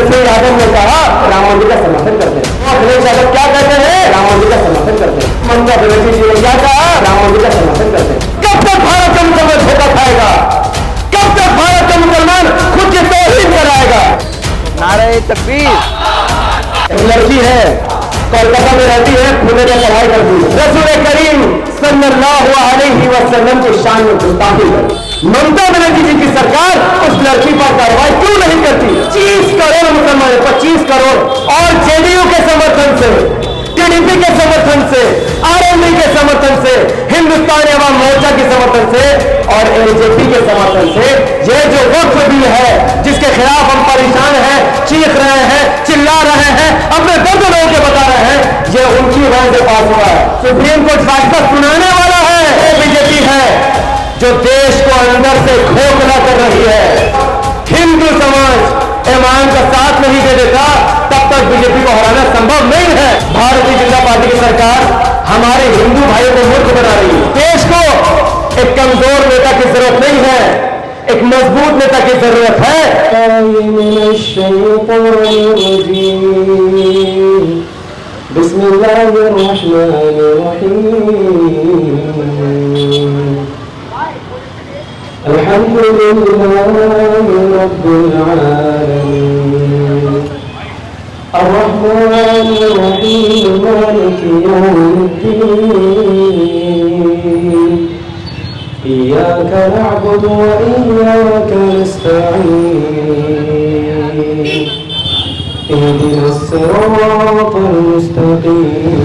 सिंह यादव ने कहा राम मंदिर का समर्थन करते हैं। अखिलेश यादव क्या कहते हैं? राम मंदिर का समर्थन करते हैं। ममता बनर्जी जी ने क्या कहा? राम मंदिर का समर्थन करते हैं। कब तक भारत का मुसलमान धोखा खाएगा? कब तक भारत का मुसलमान खुद की तौहीद कराएगा? नारे तकबीर। एक लड़की है, कोलकाता में रहती है, पुणे में पढ़ाई करती है। रसूल करीम सल्लल्लाहु अलैहि वसल्लम की शान में गुस्ताखी है। ममता बनर्जी जी की सरकार उस लड़की पर कार्रवाई क्यों नहीं करती? 30 करोड़ मुसलमान, 25 करोड़ और जेडीयू के समर्थन से, टीडीपी के समर्थन से, आरएलडी के समर्थन से, हिंदुस्तानी अवाम मोर्चा के समर्थन से और एलजेपी के समर्थन से ये जो वक्फ बिल है जिसके खिलाफ हम परेशान हैं, चीख रहे हैं, चिल्ला रहे हैं, अपने दर्द लोगों के बता रहे हैं, ये उनकी वजह से पास हुआ है। सुप्रीम कोर्ट फैसला सुनाने वाला है। वो बीजेपी है जो देश को अंदर से खोखला कर रही है। हिंदू समाज ईमान का साथ नहीं दे देता तब तक बीजेपी को हराना संभव नहीं है। भारतीय जनता पार्टी की सरकार हमारे हिंदू भाइयों को मूर्ख बना रही है। देश को एक कमजोर नेता की जरूरत नहीं है, एक मजबूत नेता की जरूरत है। अल्हम्दुलिल्लाहि रब्बिल आलमीन अर्रहमानिर रहीम मालिकि यौमिद्दीन इय्याका नअबुदु व इय्याका नस्तईन इहदिनस सिरातल मुस्तकीम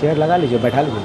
चेयर लगा लीजिए, बैठा लीजिए।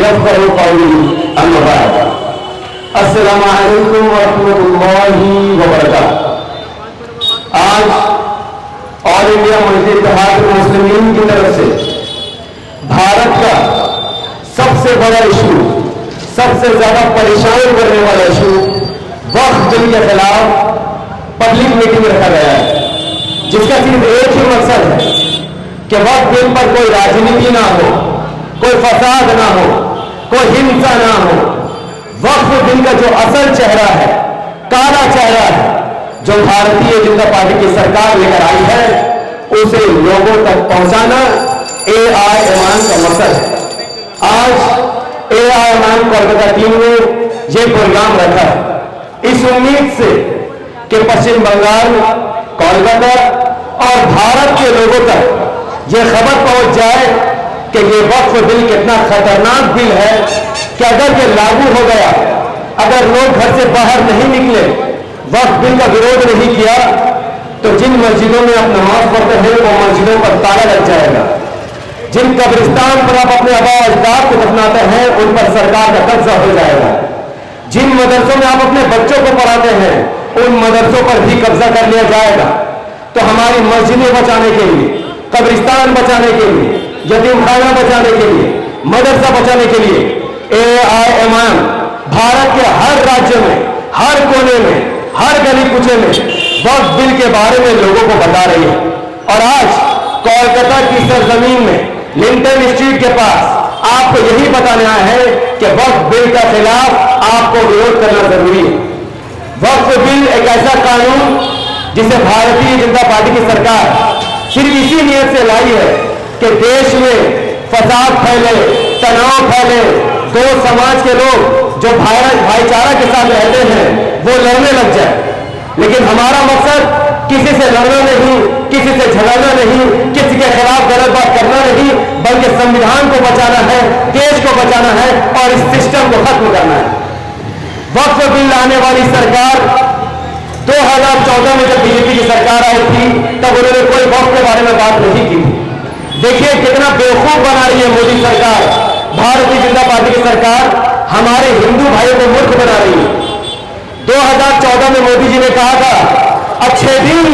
यफ़क़हू क़ौली अम्मा बाद। अस्सलामु अलैकुम व रहमतुल्लाहि व बरकातुहू। आज ऑल इंडिया मुस्लिम इत्तेहाद मुस्लिमीन की तरफ से भारत का सबसे बड़ा इशू, सबसे ज्यादा परेशान करने वाला इशू वक्फ बिल के खिलाफ पब्लिक मीटिंग रखा गया है, जिसका सिर्फ एक ही मकसद है कि वक्फ बिल पर कोई राजनीति ना हो, कोई फसाद ना हो, कोई हिंसा ना हो। वक्फ बिल का जो असल चेहरा है, काला चेहरा है, जो भारतीय जनता पार्टी की सरकार लेकर आई है, उसे लोगों तक पहुंचाना एआईएमआईएम का मकसद है। आज एआईएमआईएम कोलकाता टीम ने यह प्रोग्राम रखा है इस उम्मीद से कि पश्चिम बंगाल, कोलकाता और भारत के लोगों तक ये खबर पहुंच जाए कि ये वक्फ बिल कितना खतरनाक बिल है कि अगर ये लागू हो गया, अगर लोग घर से बाहर नहीं निकले, वक्फ बिल का विरोध नहीं किया, तो जिन मस्जिदों में आप नमाज पढ़ते हैं वो मस्जिदों पर ताला लग जाएगा। जिन कब्रिस्तान पर आप अपने आबा अजदाद को दफनाते हैं उन पर सरकार का कब्जा हो जाएगा। जिन मदरसों में आप अपने बच्चों को पढ़ाते हैं उन मदरसों पर भी कब्जा कर लिया जाएगा। तो हमारी मस्जिदें बचाने के लिए, कब्रिस्तान बचाने के लिए, यतीमखाना बचाने के लिए, मदरसा बचाने के लिए एआईएमआईएम भारत के हर राज्य में, हर कोने में, हर गली कुचे में वक्फ बिल के बारे में लोगों को बता रही है। और आज कोलकाता की सरजमीन में लिंटन स्ट्रीट के पास आपको यही बताना है कि वक्फ बिल के खिलाफ आपको विरोध करना जरूरी है। वक्फ बिल एक ऐसा कानून जिसे भारतीय जनता पार्टी की सरकार सिर्फ इसी नियत से लाई है कि देश में फसाद फैले, तनाव फैले, दो समाज के लोग जो भाईचारा के साथ रहते हैं वो लड़ने लग जाए। लेकिन हमारा मकसद किसी से लड़ना नहीं, किसी से झगड़ना नहीं, किसी के खिलाफ गलत बात करना नहीं, बल्कि संविधान को बचाना है, देश को बचाना है और इस सिस्टम को खत्म करना है। वक्फ बिल लाने वाली सरकार 2014 में जब बीजेपी की सरकार आई थी तब उन्होंने कोई वक्फ के बारे में बात नहीं की थी। देखिए कितना बेवकूफ बना रही है मोदी सरकार, भारतीय जनता पार्टी की सरकार हमारे हिंदू भाइयों को मूर्ख बना रही है। 2014 में मोदी जी ने कहा था अच्छे दिन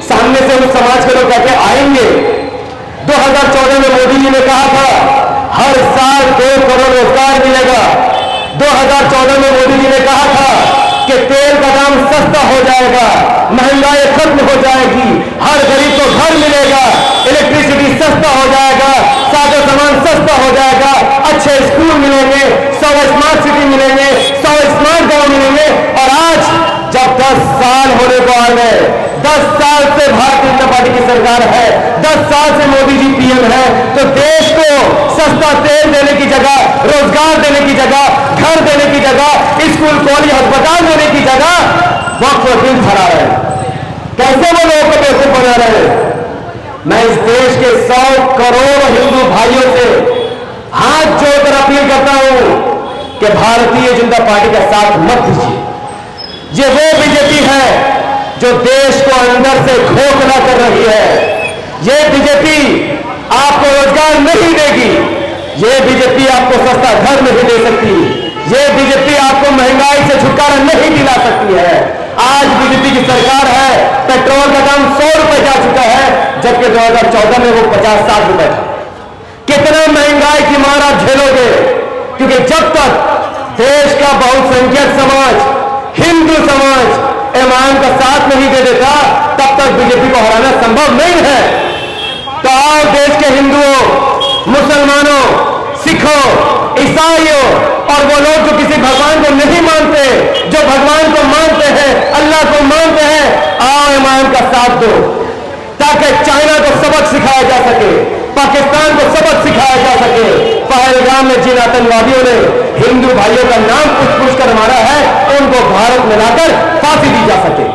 सामने से उस समाज के लोग कहते आएंगे। 2014 में मोदी जी ने कहा था हर साल 2 करोड़ रोजगार मिलेगा। 2014 में मोदी जी ने कहा था कि तेल का दाम सस्ता हो जाएगा, महंगाई खत्म हो जाएगी, हर गरीब को घर मिलेगा, इलेक्ट्रिसिटी सस्ता हो जाएगा, सारा सामान सस्ता हो जाएगा, अच्छे स्कूल मिलेंगे, 100 स्मार्ट सिटी मिलेंगे, 100 स्मार्ट गांव मिलेंगे। और आज जब 10 साल होने को आ गए, 10 साल से भारतीय जनता पार्टी की सरकार है, 10 साल से मोदी जी पीएम है, तो देश को सस्ता तेल देने की जगह, रोजगार देने की जगह, घर देने की जगह, स्कूल कॉलेज अस्पताल देने की जगह वक्फ बिल भरा रहे हैं। कैसे वो लोगों को बेवकूफ बना रहे हैं? मैं इस देश के 100 करोड़ हिंदू भाइयों से हाथ जोड़कर अपील करता हूं कि भारतीय जनता पार्टी का साथ मत दीजिए। ये वो बीजेपी है जो देश को अंदर से खोखला कर रही है। ये बीजेपी आपको रोजगार नहीं देगी, ये बीजेपी आपको सस्ता घर नहीं दे सकती, ये बीजेपी आपको महंगाई से छुटकारा नहीं दिला सकती है। आज बीजेपी की सरकार है, पेट्रोल का दाम 100 रुपए जा चुका है, जबकि 2014 में वो 50-60 रुपए था। कितना महंगाई की मार आप झेलोगे? क्योंकि जब तक देश का बहुसंख्यक समाज, हिंदू समाज ईमान का साथ नहीं दे देता, तब तक बीजेपी को हराना संभव नहीं है। तो आओ देश के हिंदुओं, मुसलमानों, सिखों, ईसाइयों और वो लोग जो किसी भगवान को नहीं मानते, जो भगवान को मानते हैं, अल्लाह को मानते हैं, आओ ईमान का साथ दो ताकि चाइना को सबक सिखाया जा सके, पाकिस्तान को सबक सिखाया जा सके। पहलगाम में जिन आतंकवादियों ने हिंदू भाइयों का नाम पूछ कर मारा है, उनको भारत में लाकर फांसी दी जा सके।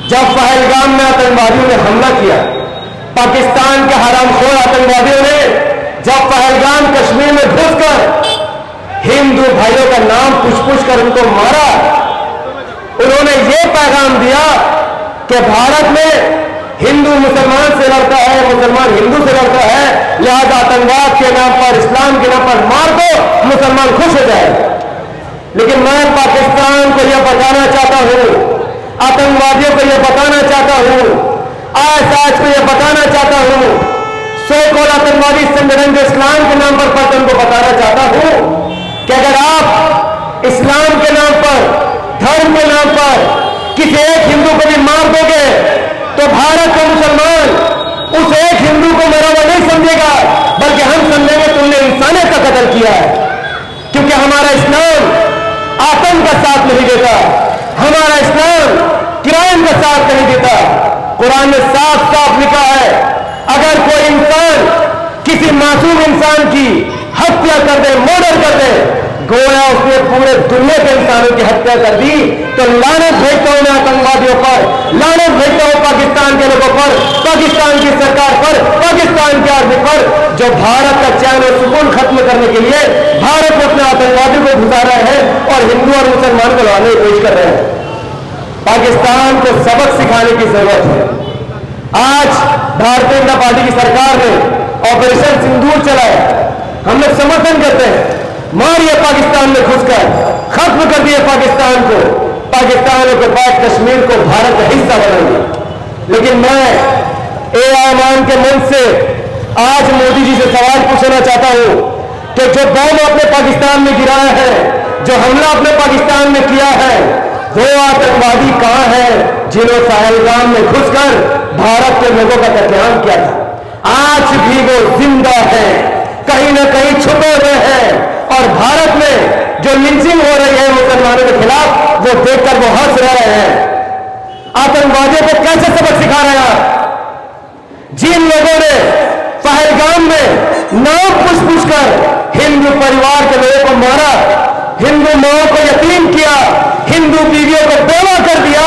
जब पहलगाम में आतंकवादियों ने हमला किया, पाकिस्तान के हरामखोर आतंकवादियों ने जब पहलगाम कश्मीर में घुसकर हिंदू भाइयों का नाम पूछ कर उनको मारा, उन्होंने ये पैगाम दिया कि भारत में हिंदू मुसलमान से लड़ता है, मुसलमान हिंदू से लड़ता है, लिहाजा आतंकवाद के नाम पर, इस्लाम के नाम पर मार दो, मुसलमान खुश हो जाए। लेकिन मैं पाकिस्तान को यह बताना चाहता हूं, आतंकवादियों को यह बताना चाहता हूं, आईएसआई को यह बताना चाहता हूं, सो-कॉल्ड आतंकवादी संगठन जो इस्लाम के नाम पर पलटन को बताना चाहता हूं कि अगर आप इस्लाम के नाम पर, धर्म के नाम पर किसी एक हिंदू को भी मार दोगे तो भारत का मुसलमान उस एक हिंदू को मरा हुआ नहीं समझेगा, बल्कि हम समझेंगे तुमने इंसानियत का कत्ल किया है। क्योंकि हमारा इस्लाम आतंक का साथ नहीं देता, हमारा इस्लाम क्राइम का साथ नहीं देता। कुरान में साफ साफ लिखा है, अगर कोई इंसान किसी मासूम इंसान की हत्या कर दे, मर्डर कर दे, गोया उसने पूरे दुनिया के इंसानों की हत्या कर दी, तो लानत भेजता हूं मैं आतंकवादियों पर, लानत भेजता हूं पाकिस्तान के लोगों पर, पाकिस्तान की सरकार पर, पाकिस्तान की आर्मी पर, जो भारत का चैन और सुकून खत्म करने के लिए भारत में अपने आतंकवादियों को घुसा रहे हैं और हिंदू और मुसलमान को लड़ाने की कोशिश कर रहे हैं। पाकिस्तान को सबक सिखाने की जरूरत है। आज भारतीय जनता पार्टी की सरकार ने ऑपरेशन सिंदूर चलाया, हम लोग समर्थन करते हैं, मारिए पाकिस्तान में घुसकर, खत्म कर दिए पाकिस्तान को, पाकिस्तान के बाद कश्मीर को भारत का हिस्सा बनाइए। लेकिन मैं ए-आमान के मन से आज मोदी जी से सवाल पूछना चाहता हूं कि जो बम आपने पाकिस्तान में गिराया है, जो हमला आपने पाकिस्तान में किया है, वो आतंकवादी कहां है जिन्होंने पहलगाम में घुसकर भारत के लोगों का कत्लेआम किया था? आज भी वो जिंदा है, कहीं ना कहीं छुपे हुए हैं, और भारत में जो लिंचिंग हो रही है मुसलमानों के खिलाफ, वो देखकर वो हंस रहे हैं। आतंकवादियों को कैसे सबक सिखा रहे हैं आप? जिन लोगों ने पहलगाम में नाम पूछ कर हिंदू परिवार के लोगों को मारा, हिंदू माओं को यतीम किया, हिंदू बीवियों को बेवा कर दिया,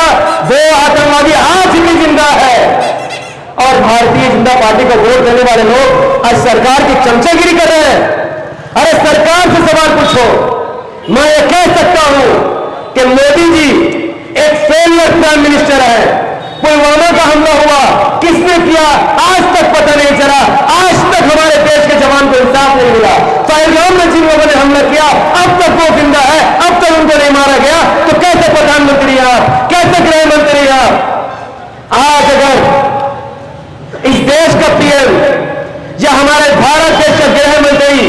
वो आतंकवादी आज भी जिंदा है। और भारतीय जनता पार्टी को वोट देने वाले लोग आज सरकार की चमचागिरी कर रहे हैं। अरे सरकार से सवाल पूछो। मैं ये कह सकता हूं कि मोदी जी एक फेलियर प्राइम मिनिस्टर है। पुलवामा का हमला हुआ, किसने किया आज तक पता नहीं चला। आज तक हमारे देश के जवान को इंसाफ नहीं मिला। पहलगाम में जिन लोगों ने हमला किया अब तक वो जिंदा है, अब तक उनको नहीं मारा गया। तो कैसे प्रधानमंत्री आप, कैसे गृह मंत्री आप? आज अगर इस देश का पीएम या हमारे भारत देश का गृह मंत्री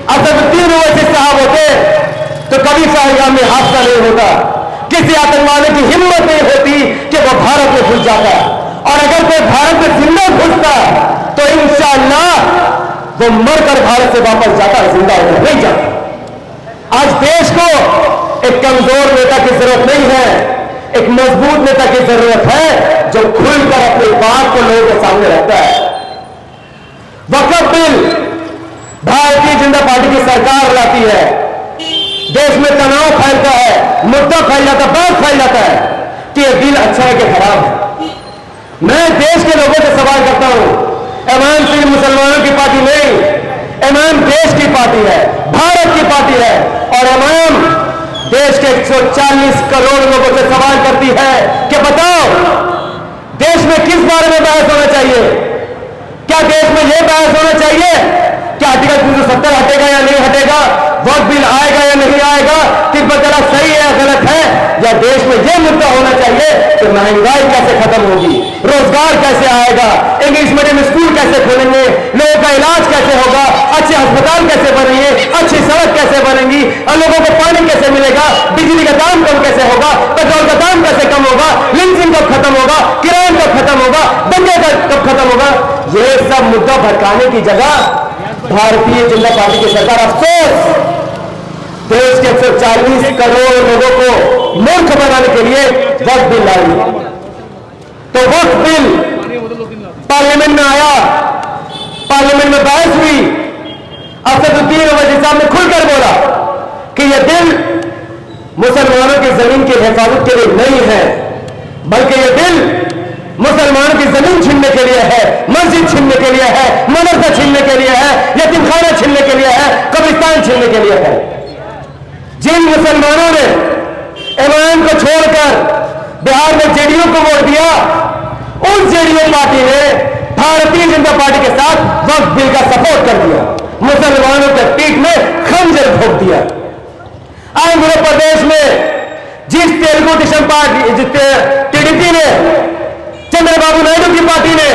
असदुद्दीन ओवैसी साहब होते तो कभी पहलगाम में हादसा नहीं होता। किसी आतंकवादी की हिम्मत नहीं होती कि वो भारत में घुस जाता। और अगर कोई भारत में जिंदा घुसता तो इंशाअल्लाह वो मरकर भारत से वापस जाता, जिंदा होकर नहीं जाता। आज देश को एक कमजोर नेता की जरूरत नहीं है, एक मजबूत नेता की जरूरत है जो खुलकर अपनी बात को लोगों के सामने रखता है। वक्फ बिल भारतीय जनता पार्टी की सरकार लाती है, देश में तनाव फैलता है, मुद्दा फैल जाता है, बात फैल जाता है कि यह बिल अच्छा है कि खराब है। मैं देश के लोगों से सवाल करता हूं, इमाम सिर्फ मुसलमानों की पार्टी नहीं, इमाम देश की पार्टी है, भारत की पार्टी है। और इमाम देश के 140 करोड़ लोगों से सवाल करती है कि बताओ देश में किस बारे में बहस होना चाहिए? क्या देश में यह बहस होना चाहिए कि आर्टिकल 370 हटेगा या नहीं हटेगा, वक्फ बिल आएगा या नहीं आएगा, किस बदला सही है या गलत है? या देश में यह मुद्दा होना चाहिए कि महंगाई कैसे खत्म होगी, रोजगार कैसे आएगा, इंग्लिश मीडियम स्कूल कैसे खोलेंगे, लोगों का इलाज कैसे होगा, अच्छे अस्पताल कैसे बनेंगे, अच्छी सड़क कैसे बनेंगी, और लोगों को पानी कैसे मिलेगा, बिजली का दाम कम कैसे होगा, पेट्रोल का दाम कैसे कम होगा, लिंचिंग कब खत्म होगा, किराया कब खत्म होगा, दंगे कब खत्म होगा? यह सब मुद्दा भड़काने की जगह भारतीय जनता पार्टी की सरकार अफसोस देश के 140 करोड़ लोगों को मूर्ख बनाने के लिए वक्फ बिल लाई। तो वक्फ बिल पार्लियामेंट में आया, पार्लियामेंट में बहस हुई। असदुद्दीन ओवैसी साहब ने खुलकर बोला कि यह बिल मुसलमानों की जमीन की हिफाजत के लिए नहीं है, बल्कि यह बिल मुसलमानों की जमीन छीनने के लिए है, मस्जिद छीनने के लिए है, मदरसा छीनने के लिए है, यतीमखाना छीनने के लिए है, कब्रिस्तान छीनने के लिए है। जिन मुसलमानों ने इमाम को छोड़कर बिहार में जेडीयू को वोट दिया, उस जेडीयू पार्टी ने भारतीय जनता पार्टी के साथ वक्फ बिल का सपोर्ट कर दिया, मुसलमानों के पीठ में खंजर भोंक दिया। आंध्र प्रदेश में जिस तेलुगु देशम पार्टी टीडीपी ने, चंद्रबाबू नायडू की पार्टी ने,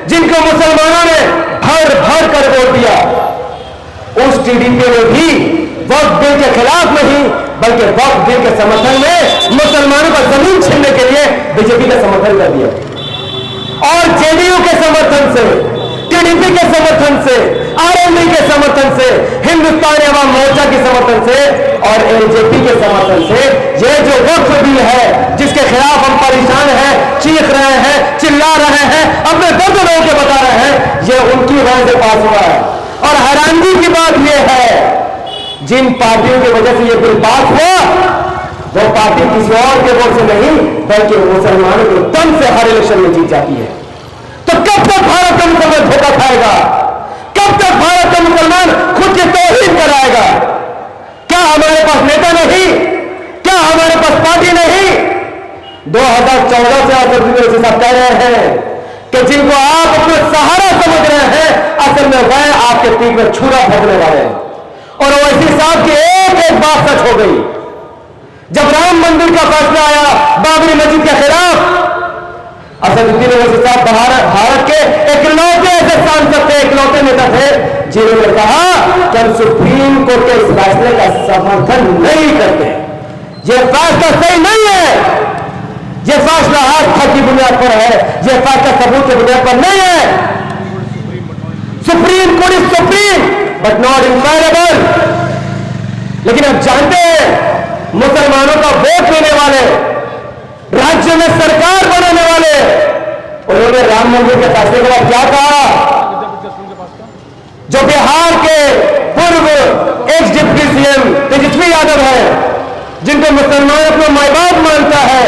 जिनको मुसलमानों ने भर भर कर वोट दिया, उस टीडीपी ने भी वक्फ बिल के खिलाफ नहीं बल्कि वक्फ बिल के समर्थन में मुसलमानों का जमीन छीनने के लिए बीजेपी का समर्थन कर दिया। और जेडीयू के समर्थन से, टीडीपी के समर्थन से, आरएलडी के समर्थन से, हिंदुस्तानी अवाम मोर्चा के समर्थन से और एलजेपी के समर्थन से ये जो वक्फ बिल है जिसके खिलाफ हम परेशान हैं, चीख रहे हैं, चिल्ला रहे हैं, अपने दर्द लोगों के बता रहे हैं, ये उनकी वजह से पास हुआ है। और हैरानगी की बात यह है जिन पार्टियों की वजह से यह बिल पास हुआ वो पार्टी किसी और के वोट से नहीं बल्कि मुसलमानों के दम से हर इलेक्शन में जीत जाती है। तो कब तक भारत का मुसलमान धोखा खाएगा? कब तक भारत का मुसलमान खुद की तौहीन कराएगा? क्या हमारे पास नेता नहीं? क्या हमारे पास पार्टी नहीं? 2014 से असदुद्दीन साहब कह रहे हैं कि जिनको आप अपना सहारा समझ रहे हैं असल में वह आपके पीठ में छुरा भोगने वाले हैं। और ओवैसी साहब की एक एक बात सच हो गई। जब राम मंदिर का फैसला आया बाबरी मस्जिद के खिलाफ, असदुद्दीन ओवैसी साहब भारत के इकलौते ऐसे सांसद थे, इकलौते नेता थे जिन्होंने कहा कि हम सुप्रीम कोर्ट के इस फैसले का समर्थन नहीं करते, यह फैसला सही नहीं है, यह फैसला आस्था की बुनियाद पर है, यह फैसला सबूत की बुनियाद पर नहीं है। Supreme court is supreme but not infallible. लेकिन आप जानते हैं मुसलमानों का वोट लेने वाले, राज्य में सरकार बनाने वाले, उन्होंने राम मंदिर के फैसले के बाद क्या कहा? जो बिहार के पूर्व x deputy CM Tejashwi Yadav है जिनको मुसलमान अपना माई बाप मानता है,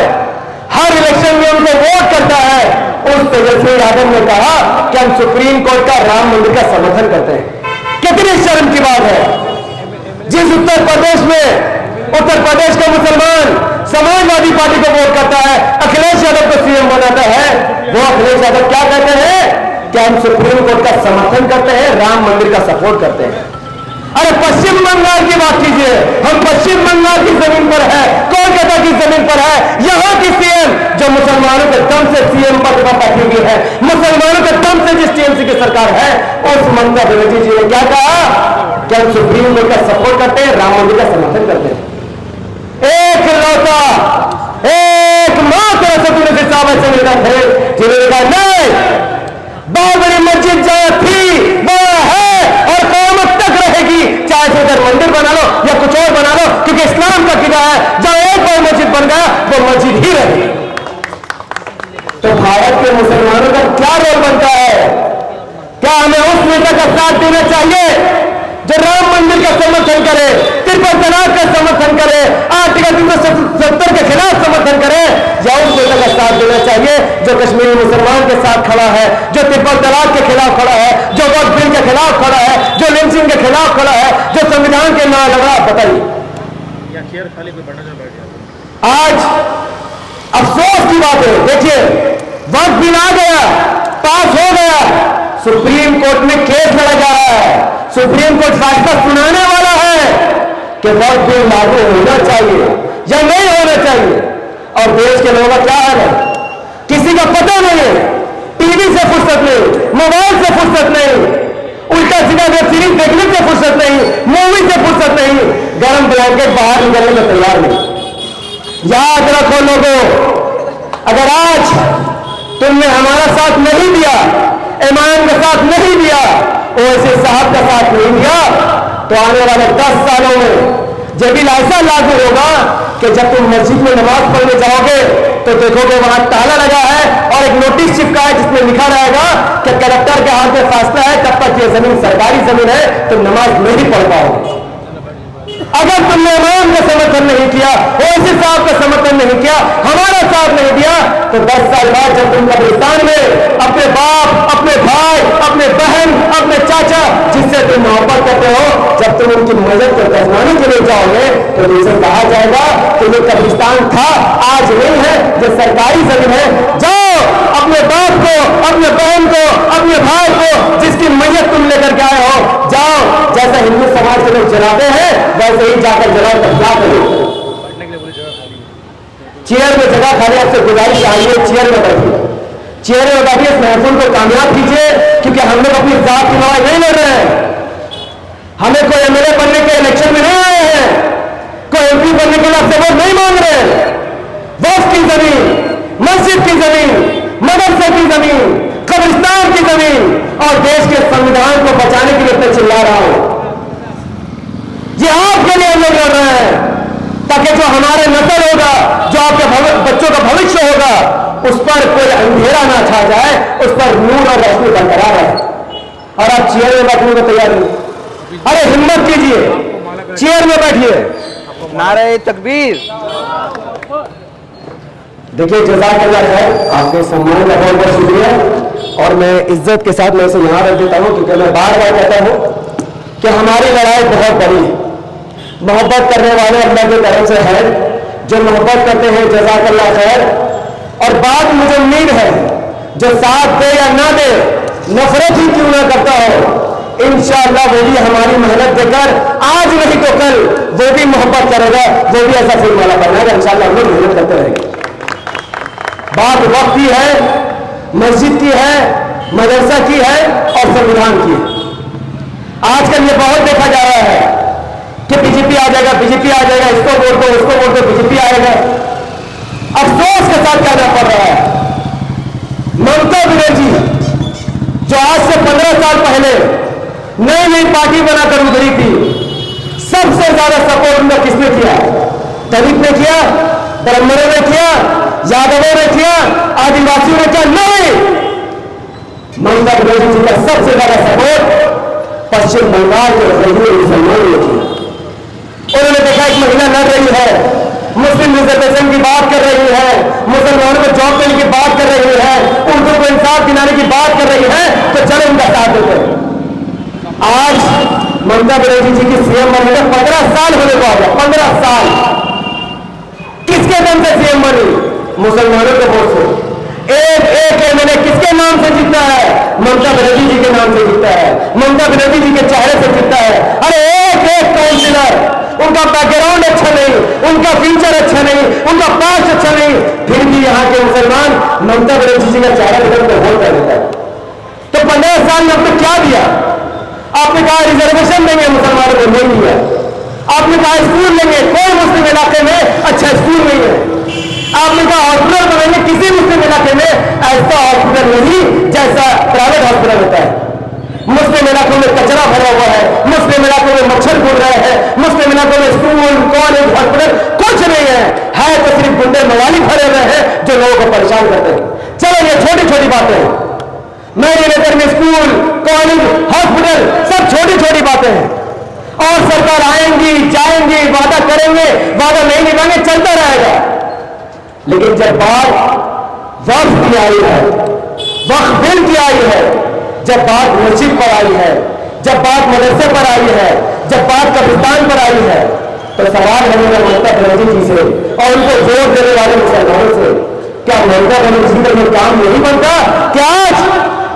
हर इलेक्शन में उनको वोट करता है, उस तेजस्वी यादव ने कहा कि हम सुप्रीम कोर्ट का राम मंदिर का समर्थन करते हैं। कितनी शर्म की बात है। जिस उत्तर प्रदेश का मुसलमान समाजवादी पार्टी को वोट करता है, अखिलेश यादव को सीएम बनाता है, वो अखिलेश यादव क्या कहते हैं कि हम सुप्रीम कोर्ट का समर्थन करते हैं, राम मंदिर का सपोर्ट करते हैं। अरे पश्चिम बंगाल की बात कीजिए, हम पश्चिम बंगाल की जमीन पर है, कोलकाता की जमीन पर है, यहां की सीएम जो मुसलमानों के दम से सीएम पद पर बैठी हुई है, मुसलमानों के दम से जिस टीएमसी की सरकार है, उस ममता बनर्जी जी ने क्या कहा कि हम सुप्रीम कोर्ट का सपोर्ट करते हैं, राम मंदिर का समर्थन करते हैं। एक लौटा एक मात्र सतुल्य साहब ऐसे नेता थे जिन्होंने कहा नहीं, बाबरी मस्जिद जहां थी वहां है और क़यामत तक रहेगी, चाहे तो उधर मंदिर बना लो या कुछ और बना लो, क्योंकि इस्लाम का किला है, जहां एक बार मस्जिद बन गया वो मस्जिद ही रहेगी। तो भारत के मुसलमानों का क्या रोल बनता है? क्या हमें उस नेता का साथ देना चाहिए जो राम मंदिर का समर्थन करे, ट्रिपल तलाक का समर्थन करे, आर्टिकल 370 के खिलाफ समर्थन करे, या उस नेता का साथ देना चाहिए जो कश्मीरी मुसलमान के साथ खड़ा है, जो ट्रिपल तलाक के खिलाफ खड़ा है, जो वक्फ बिल के खिलाफ खड़ा है, जो लिंचिंग के खिलाफ खड़ा है, जो संविधान के ना लगा? बताइए। आज अफसोस की बात है, देखिए वक्फ बिल आ गया, पास हो गया, सुप्रीम कोर्ट में केस लड़ा जा रहा है, सुप्रीम कोर्ट फैसला सुनाने वाला है कि वक्फ बिल लागू होना चाहिए या नहीं होना चाहिए। और देश के लोगों का क्या हाल है? किसी का पता नहीं है, टीवी से फुर्सत नहीं, मोबाइल से फुर्सत नहीं, उल्टा सीधा वेब सीरीज देखने से फुर्सत नहीं, मूवी से फुर्सत नहीं, गर्म ब्लैंकेट बाहर निकलने में तैयार नहीं। याद रखो लोगों, अगर आज तुमने हमारा साथ नहीं दिया, ईमान का साथ नहीं दिया, ओवैसी साहब का साथ नहीं दिया, तो आने वाले 10 सालों में जब भी ऐसा लागू होगा कि जब तुम मस्जिद में नमाज पढ़ने जाओगे तो देखोगे वहां ताला लगा है और एक नोटिस चिपका है जिसमें लिखा रहेगा कि कलेक्टर के हाथ में फैसला है, तब तक ये जमीन सरकारी जमीन है, तुम नमाज नहीं पढ़ पाओगे। अगर तुमने इमाम का समर्थन नहीं किया, ओवैसी साहब का समर्थन नहीं किया, हमारा साथ नहीं दिया, तो 10 साल बाद जब तुम कब्रिस्तान में अपने बाप, अपने भाई, अपने बहन, अपने चाचा जिससे तुम मोहब्बत करते हो, जब तुम उनकी मदद को दफनाने के लिए जाओगे तो तुमसे कहा जाएगा कि ये कब्रिस्तान था, आज नहीं है, जो सरकारी जमीन है, जाओ अपने बाप को, अपने बहन को, अपने भाई को, जिसकी मैयत तुम लेकर के आए हो, जाओ, जैसा हिंदू समाज के लोग जलाते हैं वैसे ही जाकर जलाओ, तब क्या करो। चेयर में जगह खाली, आपसे गुजारिश आई है, चेयर में बैठिए, चेयर में बैठिए, इस महफिल को कामयाब कीजिए, क्योंकि हम लोग अपनी जात की लड़ाई नहीं लड़ रहे हैं, हमें कोई एमएलए बनने के इलेक्शन में नहीं आए हैं, कोई एमपी बनने के लिए आपसे वोट नहीं मांग रहे हैं। वक्फ की जमीन, मस्जिद की जमीन, मदरसे की जमीन, कब्रिस्तान की जमीन और देश के संविधान को बचाने के लिए मैं चिल्ला रहा हूं, ये आपके लिए हम लोग लड़ रहे हैं, ताकि जो हमारे नस्ल होगा, जो आपके बच्चों का भविष्य होगा, उस पर कोई अंधेरा ना छा जाए, उस पर नूर और रोशनी बरकरार है। और आप चेयर में बैठने को तैयार नहीं, अरे हिम्मत कीजिए, चेयर में बैठिए। नारे तकबीर। देखिए जज़ाकल्लाह खैर, आपके सम्मान का बहुत बहुत शुक्रिया, और मैं इज्जत के साथ मैं इसे यहाँ रख देता हूँ, क्योंकि मैं बार बार कहता हूँ कि हमारी लड़ाई बहुत बड़ी है। मोहब्बत करने वाले अल्लाह की तरफ से है, जो मोहब्बत करते हैं जज़ाकल्लाह खैर, और बात मुझे उम्मीद है जो साथ दे या ना दे, नफरत ही क्यों ना करता हो, इंशाअल्लाह वो भी हमारी मेहनत देकर आज नहीं तो कल वो भी मोहब्बत करेगा, वो भी ऐसा फिल्म वाला बनाएगा, इंशाअल्लाह हम लोग मेहनत करते रहेंगे। बात वक्त की है, मस्जिद की है, मदरसा की है और संविधान की है। आजकल ये बहुत देखा जा रहा है कि बीजेपी आ जाएगा, बीजेपी आ जाएगा, इसको वोट दो, उसको वोट दो, बीजेपी आएगा। अफसोस के साथ कहना पड़ रहा है, ममता बनर्जी जो आज से 15 साल पहले नई नई पार्टी बनाकर उभरी थी, सबसे ज्यादा सपोर्ट उनका किसने किया? दलित ने किया, ब्राह्मणों ने किया, यादवों ने किया, आदिवासियों ने किया? नहीं, ममता बनर्जी जी का सबसे ज्यादा सपोर्ट पश्चिम बंगाल के हिंदू मुसलमानों ने किया। उन्होंने देखा एक महिला लड़ रही है, मुस्लिम रिजर्वेशन की बात कर रही है, मुसलमानों को जॉब देने की बात कर रही है, उर्दू को इंसाफ दिलाने की बात कर रही है, तो चलो उनका साथ देते हैं। आज ममता बनर्जी जी की सीएम बनने का 15 साल होने को आ गया। 15 साल किसके दम से सीएम बनी? मुसलमानों के वोट से। एक एमएलए किसके नाम से जीता है? ममता बनर्जी जी के नाम से जीता है, ममता बनर्जी जी के चेहरे से जीता है। अरे एक काउंसिलर, उनका बैकग्राउंड अच्छा नहीं, उनका फ्यूचर अच्छा नहीं, उनका पास्ट अच्छा नहीं, फिर भी यहां के मुसलमान ममता बनर्जी जी का चेहरा बदल कर वोट कर देता है। तो 15 साल में आपने क्या दिया? आपने कहा रिजर्वेशन देंगे मुसलमानों को, नहीं दिया। आपने कहा स्कूल लेंगे, कोई मुस्लिम इलाके में अच्छा स्कूल नहीं है। आपने कहा हॉस्पिटल बनाएंगे, किसी मुस्लिम इलाके में ऐसा हॉस्पिटल नहीं जैसा प्राइवेट हॉस्पिटल होता है। मुस्लिम इलाकों में कचरा भरा हुआ है, मुस्लिम इलाकों में मच्छर घूम रहे हैं, मुस्लिम इलाकों में स्कूल कॉलेज हॉस्पिटल कुछ नहीं है तो सिर्फ गुंडे मवाली भरे हुए हैं जो लोगों को परेशान करते हैं। चलो ये छोटी छोटी बातें हैं, मेरे नजर में स्कूल कॉलेज हॉस्पिटल सब छोटी छोटी बातें हैं। और सरकार आएंगी जाएंगी, वादा करेंगे, वादा नहीं निभाएंगे, चलता रहेगा। लेकिन जब बात वक्फ की आई है, वक्फ बिल की आई है, जब बात मस्जिद पर आई है, जब बात मदरसे पर आई है, जब बात कब्रिस्तान पर आई है, तो सवाल हमें ममता बनर्जी जी से और उनको वोट देने वाले मुसलमानों से, क्या ममता बनर्जी का ये काम नहीं बनता? क्या आज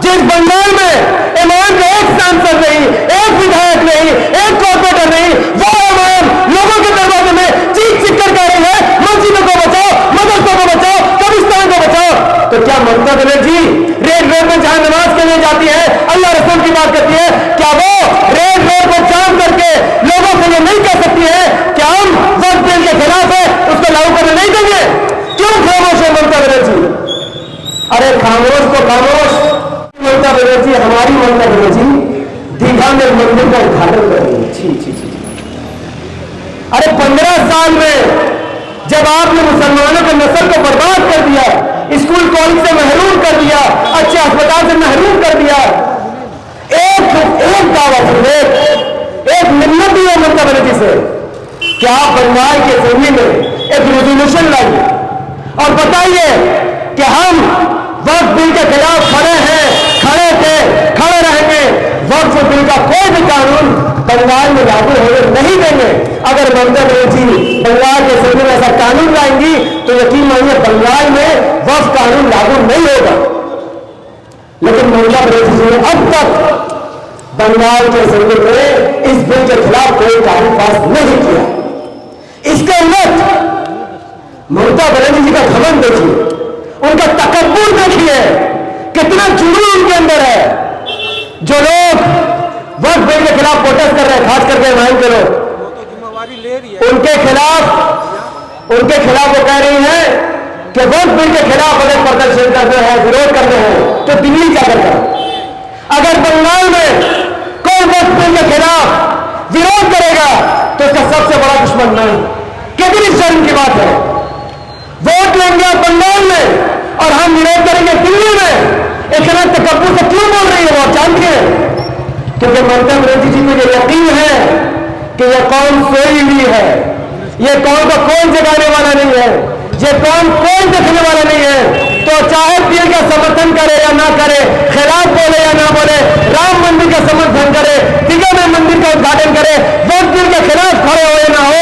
जिस बंगाल में इमाम का एक सांसद नहीं, एक विधायक नहीं, एक कॉर्पोरेटर नहीं, वो इमाम लोगों के दरवाजे में चीख चीख कर कह रही है मस्जिदों को बचाओ, मदरसों को बचाओ, कब्रिस्तान को बचाओ, तो क्या ममता बनर्जी रेड रोड में जहां नमाज के लिए जाती है, अल्लाह रसूल की बात करती है, क्या वो रेड रोड पर जाम करके लोगों से ये नहीं कह सकती है कि हम वक्फ बिल के खिलाफ है, उसको लागू करने नहीं देंगे? क्यों खामोश है ममता बनर्जी? अरे खामोश तो खामोश। ममता बनर्जी, हमारी ममता बनर्जी दीघा में मंदिर का उद्घाटन कर रही है। छी छी छी। अरे 15 साल में जब आपने मुसलमानों के नस्ल को बर्बाद कर दिया, स्कूल कॉलेज से महरूम कर दिया, अच्छे अस्पताल से महरूम कर दिया, एक दावा सुनिए, एक मिन्नत हुई है ममता बनर्जी से, क्या बंगाल के असेंबली में एक रेजोल्यूशन लाई और बताइए कि हम वक्फ बिल के खिलाफ खड़े हैं, खड़े थे, खड़े रहेंगे, वक्फ बिल का कोई भी कानून बंगाल में लागू होने नहीं देंगे। अगर ममता बनर्जी बंगाल के असेंबली में ऐसा कानून लाएंगी तो यकीन मानिए बंगाल में वक्फ कानून लागू नहीं होगा। लेकिन ममता बनर्जी जी ने अब तक बंगाल के असेंबली में इस बिल के खिलाफ कोई कानून पास नहीं किया। इसके उलट ममता बनर्जी जी का घमंड देखिए, उनका तकब्बुर देखिए, कितना जुनून उनके अंदर है। जो लोग वक्फ बिल के खिलाफ प्रोटेस्ट कर रहे हैं, खास करके हिमायत के लोग, उनके खिलाफ वो कह रही हैं कि वक्फ बिल के खिलाफ अगर प्रदर्शन करते हैं, विरोध करते हैं तो दिल्ली जाकर करें। अगर बंगाल में कोई वक्फ बिल के खिलाफ विरोध करेगा तो इसका सबसे बड़ा दुश्मन मैं। कितनी शर्म की बात है, वोट लेंगे आप बंगाल में और हम विरोध करेंगे दिल्ली में। इतना तकब्बुर से क्यों बोल रही है वो जानती है? क्योंकि ममता बनर्जी जी को ये यकीन है कि यह कौम सोई हुई है, ये कौम को कौन जगाने वाला नहीं है, ये कौम कौन देखने वाला नहीं है। तो चाहे बिल का समर्थन करे या ना करे, खिलाफ बोले या ना बोले, राम मंदिर का समर्थन करे, दीघा में मंदिर का उद्घाटन करे, वोट बिल के खिलाफ खड़े हो या ना हो,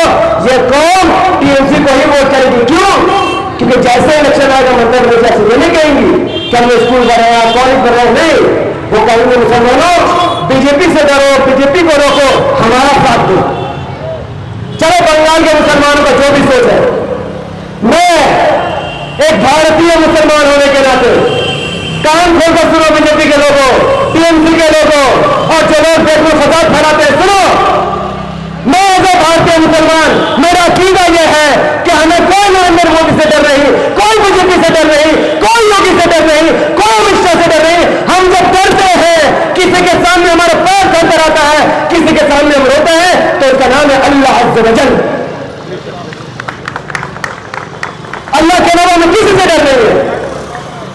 ये कौम टीएमसी को ही वोट करेगी। क्यों? क्योंकि जैसे इलेक्शन आएगा ममता बनर्जी ये नहीं कहेंगी कि हमने स्कूल बनाया, कॉलेज बनाया, नहीं, वो कहेंगे मुसलमानों बीजेपी से डरो, बीजेपी को रोको, हमारा साथ दो। चलो बंगाल के मुसलमानों का जो भी सोच है, मैं एक भारतीय मुसलमान होने के नाते कान खोलकर सुनो बीजेपी के लोगों, टीएमसी के लोगों और जो लोग देश में फसाद फैलाते हैं, सुनो, मैं एज ए भारतीय मुसलमान, मेरा अकीदा यह है कि हमें कोई नरेंद्र मोदी से डर नहीं, कोई बीजेपी से डर नहीं, कोई योगी से डर नहीं, कोई अमित शाह से डर नहीं। हम जब डरते हैं, किसी के सामने हमारा पैर थरथर आता है, किसी के सामने हम रोते हैं, तो इसका नाम है अल्लाह अज़्ज़ व जल। अल्लाह के अलावा हमें किसी से डर नहीं है।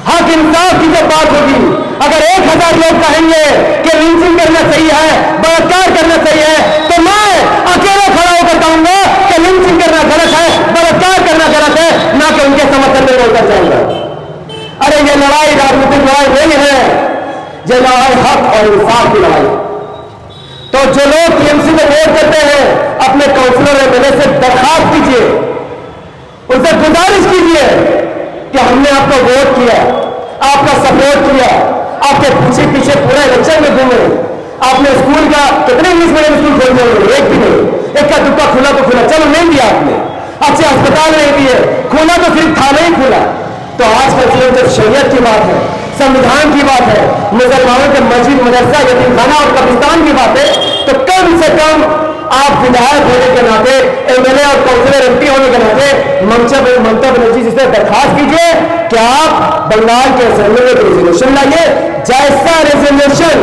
हक इंसाफ की जब बात होगी, अगर 1000 लोग कहेंगे कि लिंचिंग करना सही है, बलात्कार करना सही है, तो मैं अकेला खड़ा होकर कहूंगा कि लिंचिंग करना गलत है, बलात्कार में बोलता जाऊंगा। अरे ये लड़ाई राजनीतिक लड़ाई नहीं है, ये लड़ाई हक और इंसाफ की लड़ाई। तो जो लोग टीएमसी में वोट करते हैं, अपने काउंसिलर एमएलए से दरखास्त कीजिए, उनसे गुजारिश कीजिए कि हमने आपको वोट किया, आपका सपोर्ट किया, आपके पीछे पीछे पूरे इलेक्शन में घूमे, आपने स्कूल का कितने इंग्लिश मीडियम स्कूल खोल दिए? एक भी नहीं, एक का दुक्का खुला तो खुला, चलो नहीं दिया आपने, अच्छे अस्पताल नहीं दिए, खुला तो सिर्फ थाना ही खुला। तो आजकल जब शरीयत की बात है, संविधान की बात है, मुसलमानों के मस्जिद, मदरसा, यतीमखाना और कब्रिस्तान की बात है, तो कम से कम आप विधायक होने के नाते, एमएलए और काउंसिलर एमपी होने के नाते ममता बनर्जी जी से दरखास्त कीजिए कि आप बंगाल के असेंबली में रेजोल्यूशन लाइए, जैसा रेजोल्यूशन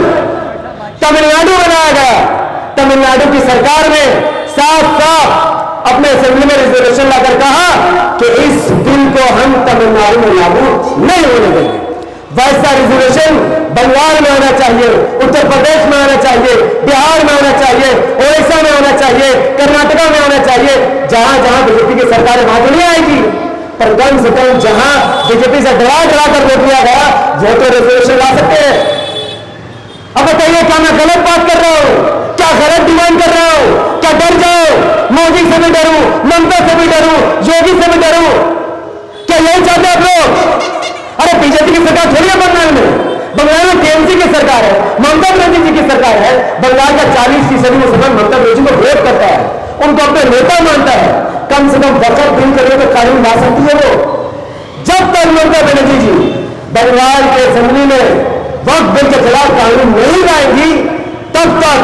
तमिलनाडु बनाया गया। तमिलनाडु की सरकार ने साफ साफ अपने असेंबली में रेजोल्यूशन लाकर कहा कि इस बिल को हम तमिलनाडु में लागू नहीं होने देंगे। वैसा रेजोल्यूशन बंगाल में होना चाहिए, उत्तर प्रदेश में होना चाहिए, बिहार में होना चाहिए, ओडिशा में होना चाहिए, कर्नाटका में होना चाहिए। जहां जहां बीजेपी की सरकार है वहां तो नहीं आएगी, पर कम से कम जहां बीजेपी से डरा डरा कर वोट दिया गया वो तो रेजोल्यूशन ला सकते हैं। अब बताइए, क्या मैं गलत बात कर रहा हूं? क्या गलत डिमांड कर रहा हूं? क्या डर जाओ? मोदी से भी डरूं, ममता से भी डरूं, योगी से भी डरूं? क्या यही चाहते आप लोग? अरे बीजेपी की सरकार थोड़ी है बंगाल में, बंगाल में टीएमसी की सरकार है, ममता बनर्जी जी की सरकार है। बंगाल का 40% मुसलमान ममता बनर्जी को वोट करता है, उनको अपने नेता मानता है। कम से कम वक्त बिल करिए तो कानून ला सकती है वो। जब तक ममता बनर्जी जी बंगाल के असेंबली में वक्त बिल के खिलाफ कानून नहीं लाएंगी, तब तक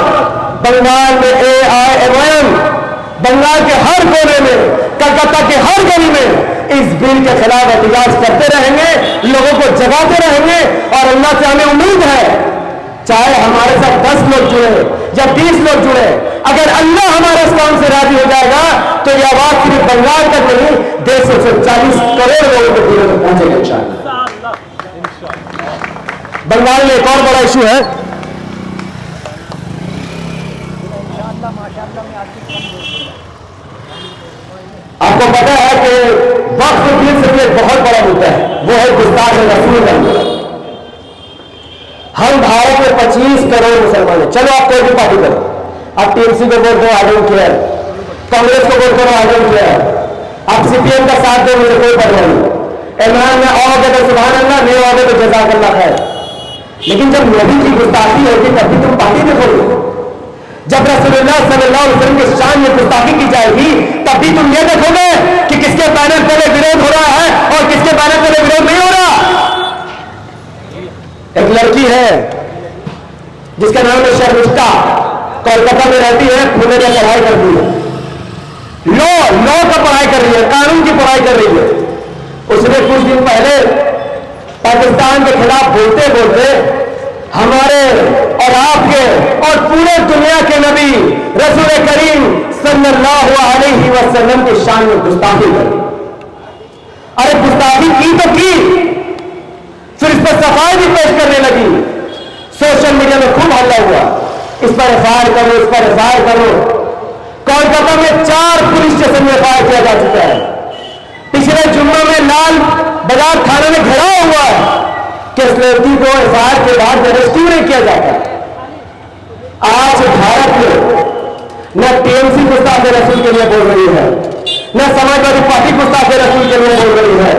बंगाल में AIMIM बंगाल के हर कोने में, कलकत्ता के हर गली में इस बिल के खिलाफ एहतजाज करते रहेंगे, लोगों को जगाते रहेंगे। और अल्लाह से हमें उम्मीद है, चाहे हमारे साथ 10 लोग जुड़े या 20 लोग जुड़े, अगर अल्लाह हमारे इस काम से राजी हो जाएगा तो यह आवाज सिर्फ बंगाल तक नहीं, देश से 40 करोड़ लोगों के दिलों तक पहुंचेगा इंशाअल्लाह। बंगाल में एक और बड़ा इशू है, आपको पता है कि वक्फ बिल से एक बहुत बड़ा मुद्दा है, वो है गुस्ताख रसूल। हम भारत में 25 करोड़ मुसलमान हैं। चलो आप कोई भी पार्टी करो, आप टीएमसी को वोट दो, आई डोंट केयर, कांग्रेस को वोट करो, आई डोंट केयर, आप सीपीएम का साथ दो, मुझे कोई परवाह नहीं। इमरान में आओगे तो सुभान अल्लाह, नहीं आओगे तो जज़ाकल्लाह खैर। लेकिन जब नबी की गुस्ताखी होगी तब भी तुम पार्टी देखोगे। जब रसूलुल्लाह सल्लल्लाहु अलैहि वसल्लम के शान में गुस्ताखी की जाएगी तब भी तुम ये देखोगे कि किसके बैनर पहले विरोध हो रहा है और किसके बैनर पहले विरोध नहीं हो रहा। एक लड़की है जिसका नाम है शर्मिष्ठा, कोलकाता में रहती है, पुणे में पढ़ाई करती है, लॉ का पढ़ाई कर रही है, कानून की पढ़ाई कर रही है। उसने कुछ दिन पहले पाकिस्तान के खिलाफ बोलते बोलते हमारे और आपके और पूरे दुनिया के नबी रसूल करीम सल्लल्लाहु अलैहि वसल्लम की शान में गुस्ताखी करी। अरे गुस्ताखी की तो की, फिर इस पर सफाई भी पेश करने लगी। सोशल मीडिया में खूब हल्ला हुआ, इस पर एफआईआर करो, इस पर एफआईआर करो। कोलकाता में 4 पुलिस स्टेशन में एफआईआर किया जा चुका है। पिछले जुम्मे में लाल बाजार थाने में घेराव हुआ है कि इस लड़की को एफआईआर के बाद अरेस्ट क्यों नहीं किया जाता। आज भारत में न टीएमसी गुस्ताखे रसूल के लिए बोल रही है, न समाजवादी पार्टी गुस्ताखे रसूल के लिए बोल रही है,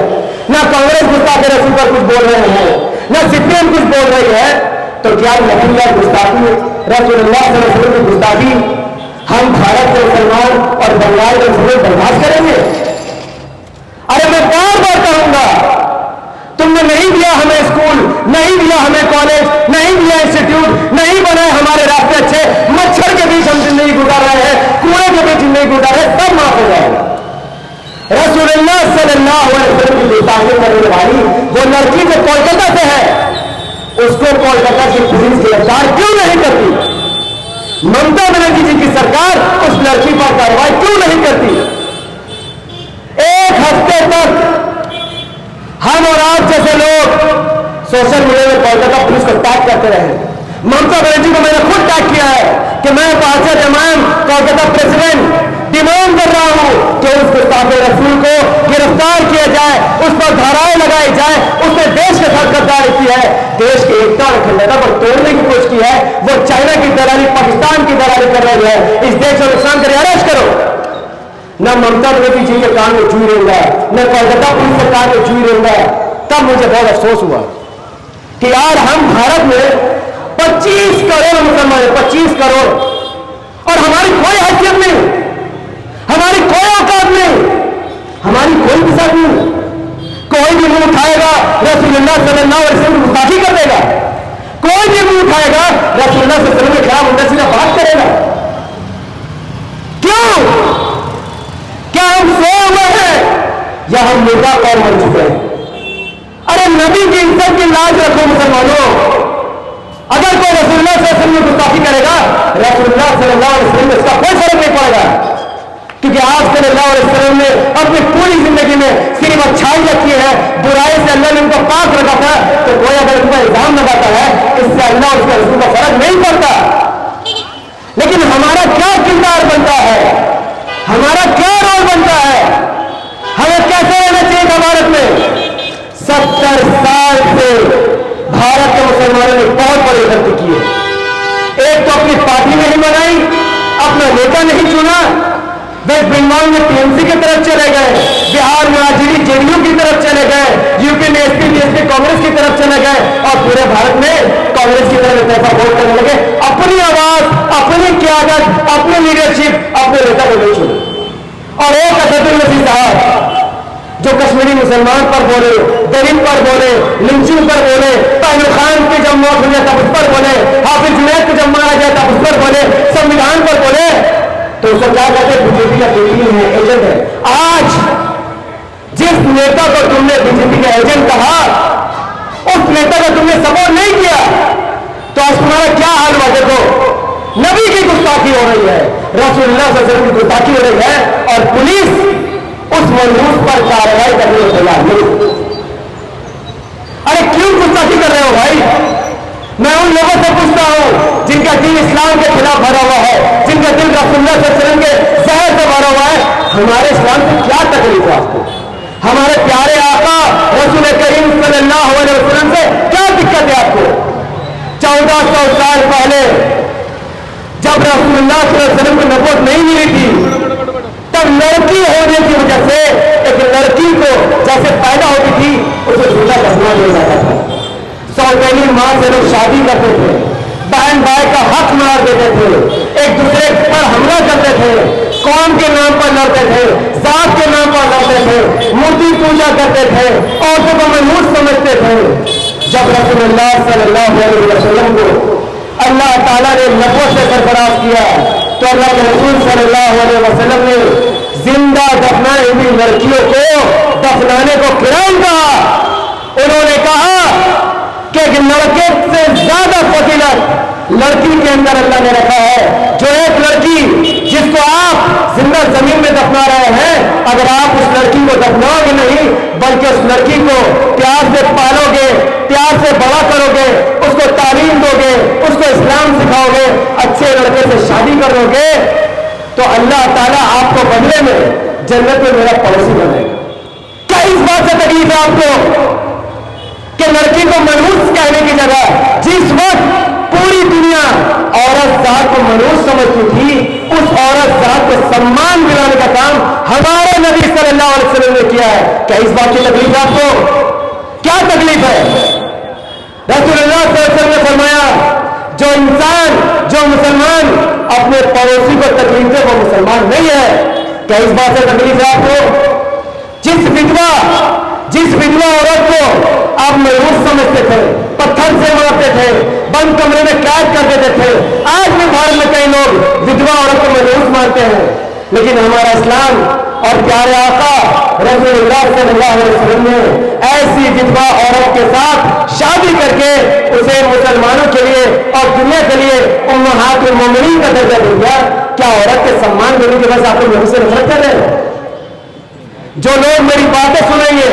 न कांग्रेस गुस्ताखे रसूल पर कुछ बोल रहे हैं, न सीपीएम कुछ बोल रही है। तो क्या नबी गुस्ताखी, रसूलुल्लाह सल्लल्लाहु अलैहि वसल्लम की गुस्ताखी हम भारत के मुसलमान और बंगाल के मुसलमान बर्दाश्त करेंगे? अरे मैं बार बार कहूंगा, तुमने नहीं दिया हमें स्कूल, नहीं दिया हमें कॉलेज, नहीं दिया इंस्टीट्यूट, नहीं बनाए हमारे रास्ते अच्छे, मच्छर के बीच हम जिंदगी गुजार रहे हैं, कूड़े के बीच जिंदगी गुजार रहे हैं, सब माफ हो जाएगा। रसूलुल्लाह सल्लल्लाहु अलैहि वसल्लम की गुस्ताखी करने वाली वो लड़की जो कोलकाता से है, उसको कोलकाता की पुलिस गिरफ्तार क्यों नहीं करती? ममता बनर्जी जी की सरकार उस लड़की पर कार्रवाई क्यों नहीं करती? एक हफ्ते तक हम और आप जैसे लोग सोशल मीडिया में कोलकाता पुलिस को टैग करते रहे। ममता बनर्जी को मैंने खुद टैग किया है कि मैं पार्षद इमाम, कोलकाता प्रेसिडेंट, डिमांड कर रहा हूं कि उस गुस्ताखे रसूल को गिरफ्तार किया जाए, उस पर धाराएं लगाई जाए। उसने देश के साथ गद्दारी की है, देश की एकता और अखंडता पर तोड़ने की कोशिश की है। वो चाइना की दलाली, पाकिस्तान की दलाली कर रहे हैं। इस देश को नुकसान करे, अरेस्ट करो। न ममता बनर्जी जी के कान में चूई रहूंगा, न कोलकाता पुलिस के कान में चूई रहूंगा। तब मुझे बहुत अफसोस हुआ कि यार हम भारत में 25 करोड़ मुसलमान हैं, 25 करोड़, और हमारी कोई हैसियत नहीं, हमारी कोई औकात नहीं, हमारी कोई मिसाल नहीं। कोई भी मुंह उठाएगा रसूलुल्लाह सल्लल्लाहु अलैहि वसल्लम की गुस्ताखी कर देगा, कोई भी मुंह उठाएगा रसूलुल्लाह सल्लल्लाहु अलैहि वसल्लम के खिलाफ उल्टा सीधा बात करेगा। क्यों? क्या हम सोए हुए हैं या हम मुर्दा कौम बन चुके हैं? अरे नबी की इज्जत की लाज रखो मुसलमानों। अगर कोई रसूलुल्लाह सल्लल्लाहु अलैहि वसल्लम की गुस्ताखी करेगा, रसूलुल्लाह सल्लल्लाहु अलैहि वसल्लम में इसका कोई फर्क नहीं पड़ेगा, क्योंकि आप सल्लल्लाहु अलैहि वसल्लम ने अपनी पूरी जिंदगी में सिर्फ अच्छाई रखी है, बुराई से अल्लाह ने उनको पाक रखा था। तो कोई अगर उनका इल्जाम लगाता है, इससे अल्लाह और उसके रसूल का फर्क नहीं पड़ता। लेकिन हमारा क्या किरदार बनता है, हमारा क्या रोल बनता है, हमें कैसे रहना चाहिए भारत में? 70 साल से भारत के मुसलमानों ने बहुत बड़ी गलती की है। एक तो अपनी पार्टी नहीं बनाई, अपना नेता नहीं चुना, वेस्ट बंगाल में टीएमसी की तरफ चले गए, बिहार में आरजेडी जेडीयू की तरफ चले गए, यूपी में एसपी बीएसपी कांग्रेस की तरफ चले गए, और पूरे भारत में कांग्रेस की तरफ पैसा वोट करने लगे। अपनी आवाज, अपनी क्यादत, अपनी लीडरशिप, अपने नेता को नहीं चुने। और एक असदुल मसीह साहब जो कश्मीरी मुसलमान पर बोले, दलित पर बोले, लिंचिंग पर बोले, ताहिर खान की जब मौत हो जाता उस पर बोले, हाफिज जुनैद को जब मारा जाता उस पर बोले, संविधान पर बोले, तो उसको क्या कहते? बीजेपी का बेटी है, एजेंट है। आज जिस नेता को तुमने बीजेपी का एजेंट कहा, उस नेता का तुमने सपोर्ट नहीं किया, तो आज तुम्हारा क्या हाल हुआ? देखो, नबी की गुस्ताखी हो रही है, रसूलुल्लाह सल्लल्लाहु अलैहि वसल्लम की गुस्ताखी हो रही है, और पुलिस उस मजलूस पर कार्रवाई करने को तैयार नहीं। अरे क्यों गुस्ताखी कर रहे हो भाई? मैं उन लोगों से पूछता हूं जिनका दिल इस्लाम के खिलाफ भरा हुआ है, जिनका दिल रसूलुल्लाह सल्लल्लाहु अलैहि वसल्लम के जहर से भरा हुआ है, हमारे इस्लाम से क्या तकलीफ है आपको? हमारे प्यारे आका रसूल करीम सल्लल्लाहु अलैहि वसल्लम से क्या दिक्कत है आपको? 1400 साल पहले जब रसूलुल्लाह सल्लल्लाहु अलैहि वसल्लम को नबूवत नहीं मिली थी, तब लड़की होने की वजह से एक लड़की को जैसे पैदा होती थी उसे झूठा दफना दिया जाता था। सौतेली मां से लोग शादी करते थे, बहन भाई का हक मार देते थे, एक दूसरे पर हमला करते थे, कौम के नाम पर लड़ते थे, जात के नाम पर लड़ते थे, मूर्ति पूजा करते थे, औरतों को मनहूस समझते थे। जब रसूलुल्लाह सल्लल्लाहु अलैहि वसल्लम को अल्लाह ताला ने नबूवत से सरफराज किया, तो अल्लाह के रसूल सल्लल्लाहु अलैहि वसल्लम ने जिंदा दफनाई हुई लड़कियों को दफनाने को किराम कहा। उन्होंने कहा कि एक लड़के से ज्यादा फजीलत लड़की के अंदर अल्लाह ने रखा है। जो एक लड़की जिसको आप जिंदा जमीन में दफना रहे हैं, अगर आप उस लड़की को दफनाओगे नहीं, बल्कि उस लड़की को प्यार से पालोगे, प्यार से बड़ा करोगे, उसको तालीम दोगे, उसको इस्लाम सिखाओगे, अच्छे लड़के से शादी करोगे, तो अल्लाह ताला आपको बदले में जन्नत में मेरा पड़ोसी बनेगा। क्या इस बात से तकलीफ है आपको कि लड़की को मनहूस कहने की जगह जिस वक्त पूरी दुनिया औरत जात को मनहूस समझती थी, उस औरत जात को सम्मान दिलाने का काम हमारे नबी सल्लल्लाहु अलैहि वसल्लम ने किया है। क्या इस बात की तकलीफ है आपको? क्या तकलीफ है? रसूलुल्लाह सल्लल्लाहु अलैहि वसल्लम ने फरमाया, जो इंसान, जो मुसलमान अपने पड़ोसी को तकलीफ दे वो मुसलमान नहीं है। क्या इस बात से तकलीफ है आपको? जिस विधवा औरत को आप मनहूस समझते थे, पत्थर से मारते थे, बंद कमरे में कैद कर देते थे, आज भी भारत में कई लोग विधवा औरत को मनहूस मानते हैं। लेकिन हमारा इस्लाम और प्यारे आका रसूलुल्लाह सल्लल्लाहु अलैहि वसल्लम ने ऐसी विधवा औरत के साथ शादी करके उसे मुसलमानों के लिए और दुनिया के लिए उम्महातुल मोमिनीन का दर्जा दे दिया। क्या औरत के सम्मान देने के बाद आप लोग नबी से नफरत कर रहे हैं? जो लोग मेरी बातें सुनेंगे,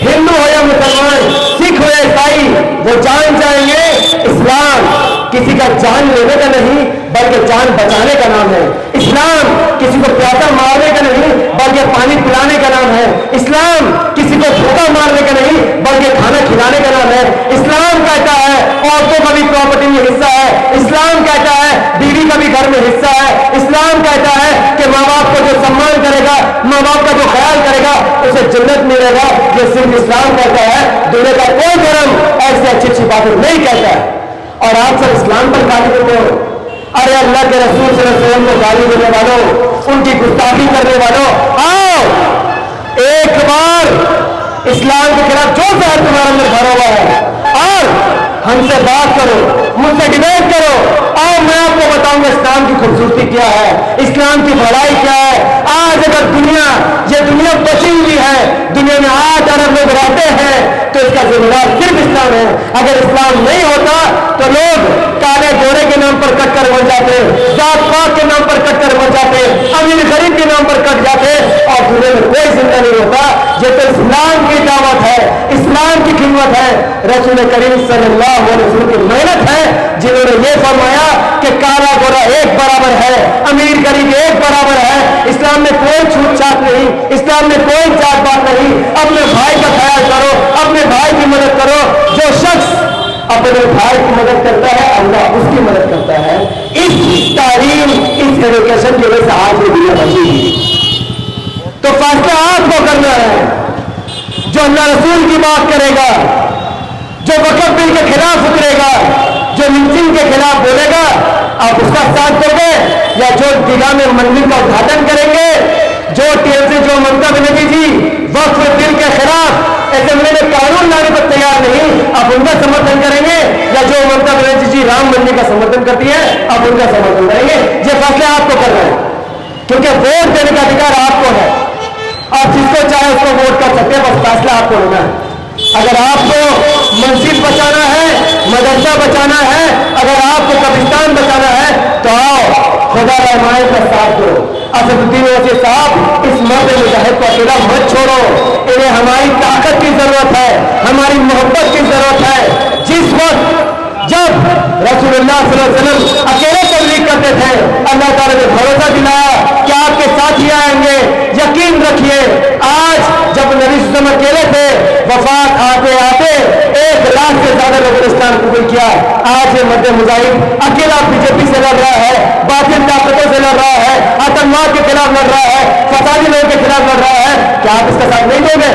हिंदू हो या मुसलमान, सिख हो या ईसाई, वो जान जाएंगे इस्लाम किसी का जान लेने का नहीं बल्कि जान बचाने का नाम है। इस्लाम किसी को प्यासा मारने का नहीं बल्कि पानी पिलाने का नाम है। इस्लाम किसी को धोखा मारने का नहीं बल्कि खाना खिलाने का नाम है। इस्लाम कहता है औरतों का भी प्रॉपर्टी में हिस्सा है। इस्लाम कहता है बीवी का भी घर में हिस्सा है। इस्लाम कहता है कि माँ बाप को जो सम्मान करेगा, माँ बाप का जो ख्याल करेगा, उसे जन्नत मिलेगा। ये सिर्फ इस्लाम कहता है, दुनिया का कोई धर्म ऐसी अच्छी अच्छी बातें नहीं कहता है। और आप सब इस्लाम पर गाली देते हो। अरे अल्लाह के रसूल सल्लल्लाहु अलैहि वसल्लम को गाली देने वालों, उनकी गुस्ताखी करने वालों, आओ एक बार इस्लाम के खिलाफ जो जहर तुम्हारे अंदर भरा हुआ है और हमसे बात करो, मुझसे डिबेट करो। आओ मैं आपको बताऊंगा इस्लाम की खूबसूरती क्या है, इस्लाम की भलाई क्या है। आज अगर ये दुनिया बची हुई है, दुनिया में 8 अरब लोग रहते हैं, तो इसका जिम्मेदार सिर्फ इस्लाम है। अगर इस्लाम नहीं होता तो लोग काले गोरे के नाम पर कटकर मर जाते, जात पात के नाम पर कटकर मर जाते, अमीर गरीब के नाम पर कट जाते और दुनिया में कोई जिंदा नहीं होता। ये तो इस्लाम की दावत है, इस्लाम की खिदमत है, रसूल करीम सल्लल्लाहु अलैहि वसल्लम की मेहनत है, जिन्होंने ये फरमाया कि काला गोरा एक बराबर है, अमीर गरीब एक बराबर है। इस्लाम में कोई छूट छाट नहीं, इस्लाम में कोई जात पात नहीं। अपने भाई का ख्याल करो, अपने भाई की मदद करो। जो शख्स अपने भाई की मदद करता है, अल्लाह उसकी मदद करता है। इस तालीम, इस एजुकेशन की वजह से आज ये दुनिया बची है। तो फैसला आपको करना है। जो अल्लाह रसूल की बात करेगा, जो वक्फ बिल के खिलाफ उतरेगा, जो लिंचिंग के खिलाफ बोलेगा, आप उसका साथ दोगे, या जो दिघा में मंदिर का उद्घाटन करेंगे, जो टीएमसी, जो ममता बनर्जी जी वक्फ बिल के खिलाफ असेंबली में कानून लाने पर तैयार नहीं, आप उनका समर्थन करेंगे, या जो ममता बनर्जी जी राम मंदिर का समर्थन करती है, आप उनका समर्थन करेंगे। ये फैसले आपको करना है, क्योंकि वोट देने का अधिकार आपको है। आप जिसको चाहे उसको वोट कर सकते हैं, बस फैसला आपको लेना है। अगर आपको मस्जिद बचाना है, मदरसा बचाना है, अगर आपको कब्रिस्तान बचाना है, तो आओ खुदा रहमान का साथ दो। असदुद्दीन ओवैसी साहब, इस मर्द मुजाहिद को अकेला मत छोड़ो। इन्हें हमारी ताकत की जरूरत है, हमारी मोहब्बत की जरूरत है। जिस वक्त जब रसूलुल्लाह सल्लल्लाहु अलैहि वसल्लम अकेले तबलीग करते थे, अल्लाह ताला ने भरोसा दिलाया कि आपके साथी आएंगे। यकीन रखिए, आज जब नबी सल्लल्लाहु अलैहि वसल्लम अकेले थे, वफात आते आते 1 लाख से ज्यादा लोगों ने इस्लाम कबूल किया। आज ये मर्द मुजाहिद अकेला बीजेपी से लड़ रहा है, बातिल ताकतों से लड़ रहा है, आतंकवाद के खिलाफ लड़ रहा है, फसादी लोगों के खिलाफ लड़ रहा है। क्या आप इसका साथ नहीं दोगे?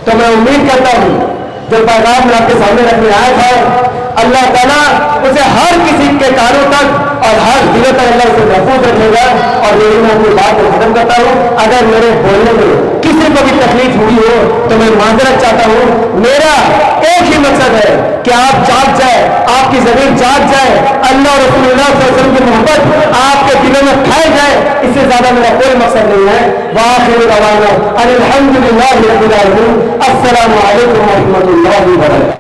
तो मैं उम्मीद करता हूं, जो पैगाम मैं आपके सामने रखने आया था, अल्लाह ताला उसे हर किसी के कानों तक और हर दिलों तक अल्लाह उसे महफूज रखेगा। और मेरी मैं अपनी बात को खत्म करता हूँ। अगर मेरे बोलने में किसी को भी तकलीफ हुई हो तो मैं माजरत चाहता हूँ। मेरा एक ही मकसद है कि आप जाग जाए, आपकी जमीन जाग जाए, अल्लाह और रसूलुल्लाह सल्लल्लाहु अलैहि वसल्लम की मोहब्बत आपके दिलों में फैल जाए। इससे ज्यादा मेरा कोई मकसद नहीं है। वाखिर दवाना अल्हम्दुलिल्लाहि रब्बिल आलमीन। अस्सलामु अलैकुम व रहमतुल्लाहि व बरकातहू।